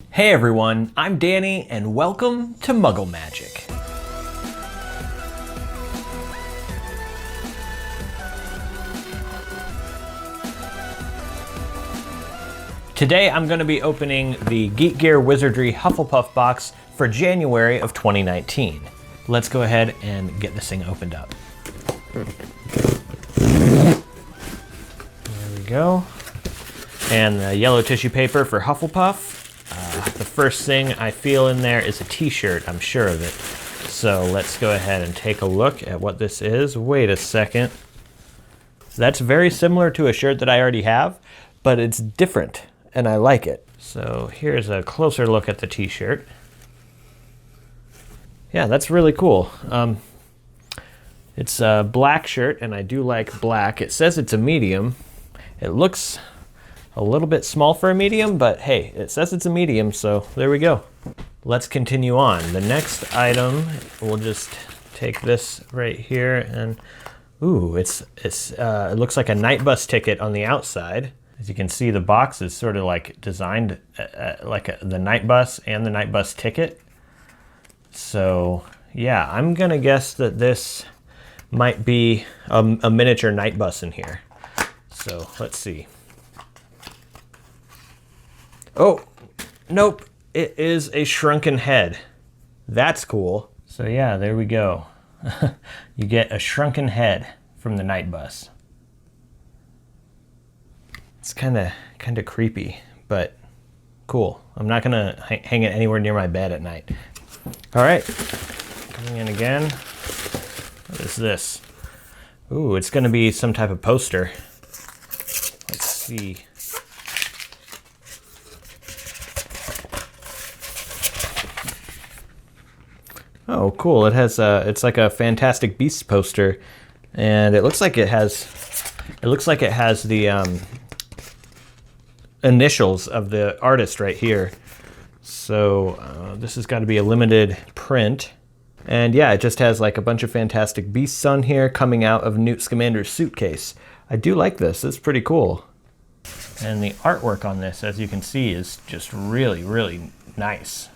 Hey everyone, I'm Danny and welcome to Muggle Magic. Today I'm going to be opening the Geek Gear Wizardry Hufflepuff box for January of 2019. Let's go ahead and get this thing opened up. There we go. And the yellow tissue paper for Hufflepuff. The first thing I feel in there is a t-shirt, I'm sure of it. So let's go ahead and take a look at what this is. Wait a second. That's very similar to a shirt that I already have, but it's different and I like it. So here's a closer look at the t-shirt. Yeah, that's really cool. It's a black shirt and I do like black. It says it's a medium. It looks a little bit small for a medium, but hey, it says it's a medium, so there we go. Let's continue on. The next item, we'll just take this right here and, ooh, it looks like a night bus ticket on the outside. As you can see, the box is sort of like designed like the night bus and the night bus ticket. So yeah, I'm gonna guess that this might be a miniature night bus in here. So let's see. Oh, nope, it is a shrunken head. That's cool. So yeah, there we go. You get a shrunken head from the night bus. It's kind of creepy, but cool. I'm not gonna hang it anywhere near my bed at night. All right, coming in again. What is this? Ooh, it's gonna be some type of poster. Let's see. Oh, cool! It has it's like a Fantastic Beasts poster, and it looks like it has the initials of the artist right here. So this has got to be a limited print, and yeah, it just has like a bunch of Fantastic Beasts on here coming out of Newt Scamander's suitcase. I do like this. It's pretty cool, and the artwork on this, as you can see, is just really, really nice.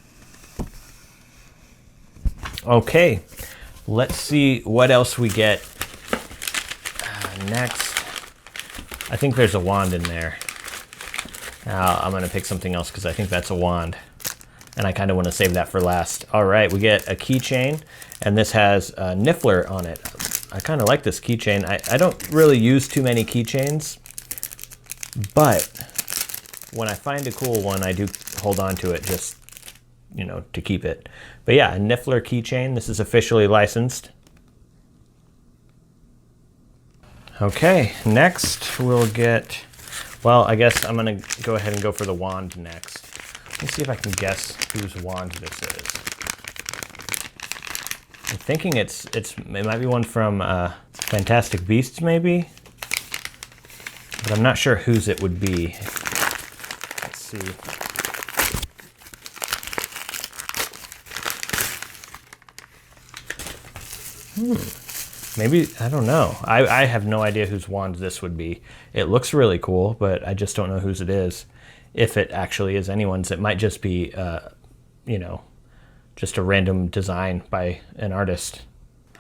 Okay, let's see what else we get next. I think there's a wand in there. I'm gonna pick something else because I think that's a wand, and I kind of want to save that for last. All right, we get a keychain, and this has a Niffler on it. I kind of like this keychain. I don't really use too many keychains, but when I find a cool one, I do hold on to it just, you know, to keep it. But yeah, a Niffler keychain. This is officially licensed. Okay, next we'll get, well, I guess I'm gonna go ahead and go for the wand next. Let me see if I can guess whose wand this is. I'm thinking it might be one from Fantastic Beasts maybe, but I'm not sure whose it would be. Let's see. Maybe, I don't know. I have no idea whose wand this would be. It looks really cool, but I just don't know whose it is. If it actually is anyone's, it might just be, you know, just a random design by an artist.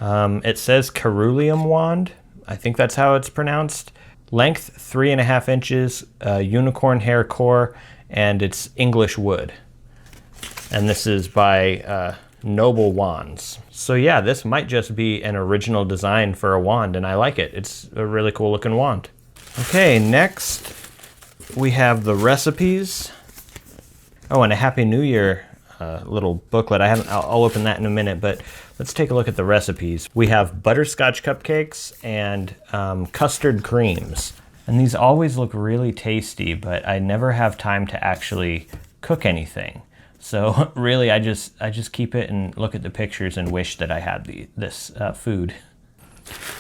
It says Ceruleum wand. I think that's how it's pronounced. Length 3.5 inches, unicorn hair core, and it's English wood. And this is by Noble Wands. So yeah, this might just be an original design for a wand, and I like it. It's a really cool looking wand. Okay, next we have the recipes. Oh, and a Happy New Year little booklet. I'll open that in a minute, but let's take a look at the recipes. We have butterscotch cupcakes and custard creams. And these always look really tasty, but I never have time to actually cook anything. So really, I just keep it and look at the pictures and wish that I had this food.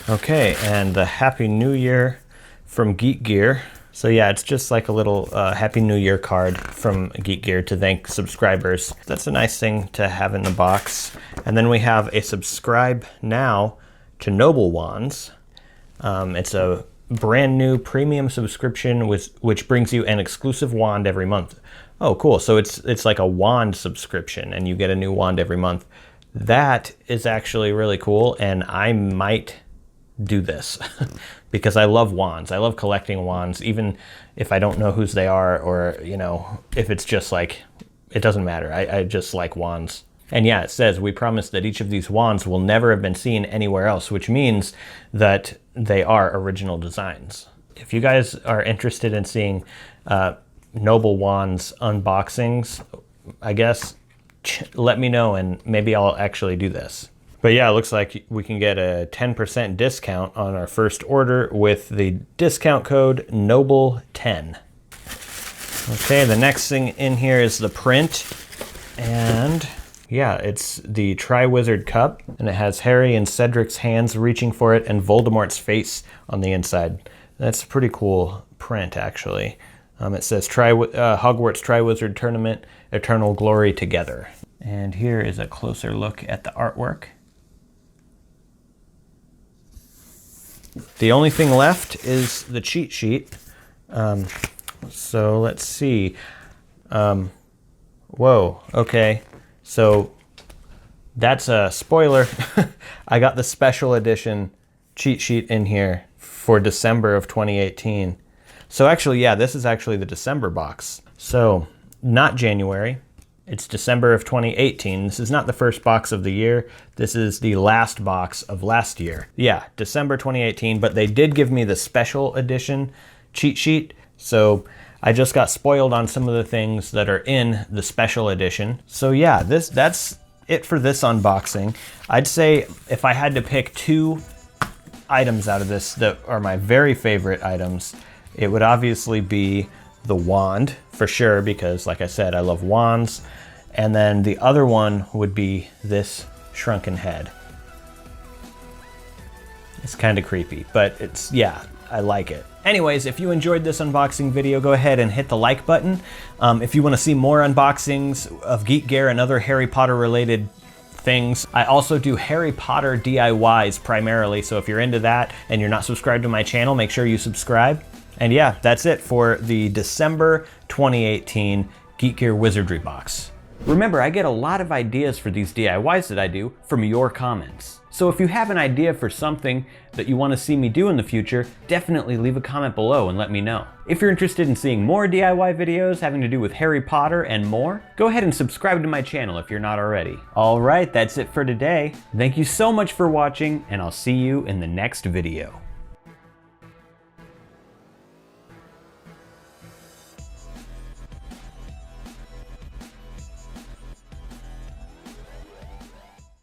Okay, and the Happy New Year from Geek Gear. So yeah, it's just like a little Happy New Year card from Geek Gear to thank subscribers. That's a nice thing to have in the box. And then we have a subscribe now to Noble Wands. It's a brand new premium subscription which brings you an exclusive wand every month. Oh, cool. So it's like a wand subscription and you get a new wand every month. That is actually really cool, and I might do this because I love wands. I love collecting wands, even if I don't know whose they are, or, you know, if it's just like, it doesn't matter. I just like wands. And yeah, it says, we promise that each of these wands will never have been seen anywhere else, which means that they are original designs. If you guys are interested in seeing Noble Wands unboxings, I guess, let me know and maybe I'll actually do this. But yeah, it looks like we can get a 10% discount on our first order with the discount code NOBLE10. Okay, the next thing in here is the print, and yeah, it's the Triwizard Cup, and it has Harry and Cedric's hands reaching for it and Voldemort's face on the inside. That's a pretty cool print, actually. It says Hogwarts Triwizard Tournament, Eternal Glory Together. And here is a closer look at the artwork. The only thing left is the cheat sheet. So let's see. Whoa, okay. So that's a spoiler. I got the special edition cheat sheet in here for December of 2018. So actually, yeah, this is actually the December box. So not January, it's December of 2018. This is not the first box of the year. This is the last box of last year. Yeah, December 2018, but they did give me the special edition cheat sheet. So I just got spoiled on some of the things that are in the special edition. So yeah, that's it for this unboxing. I'd say if I had to pick 2 items out of this that are my very favorite items, it would obviously be the wand, for sure, because like I said, I love wands. And then the other one would be this shrunken head. It's kind of creepy, but it's, yeah, I like it. Anyways, if you enjoyed this unboxing video, go ahead and hit the like button. If you want to see more unboxings of Geek Gear and other Harry Potter related things, I also do Harry Potter DIYs primarily, so if you're into that and you're not subscribed to my channel, make sure you subscribe. And yeah, that's it for the December 2018 Geek Gear Wizardry box. Remember, I get a lot of ideas for these DIYs that I do from your comments. So if you have an idea for something that you want to see me do in the future, definitely leave a comment below and let me know. If you're interested in seeing more DIY videos having to do with Harry Potter and more, go ahead and subscribe to my channel if you're not already. All right, that's it for today. Thank you so much for watching, and I'll see you in the next video.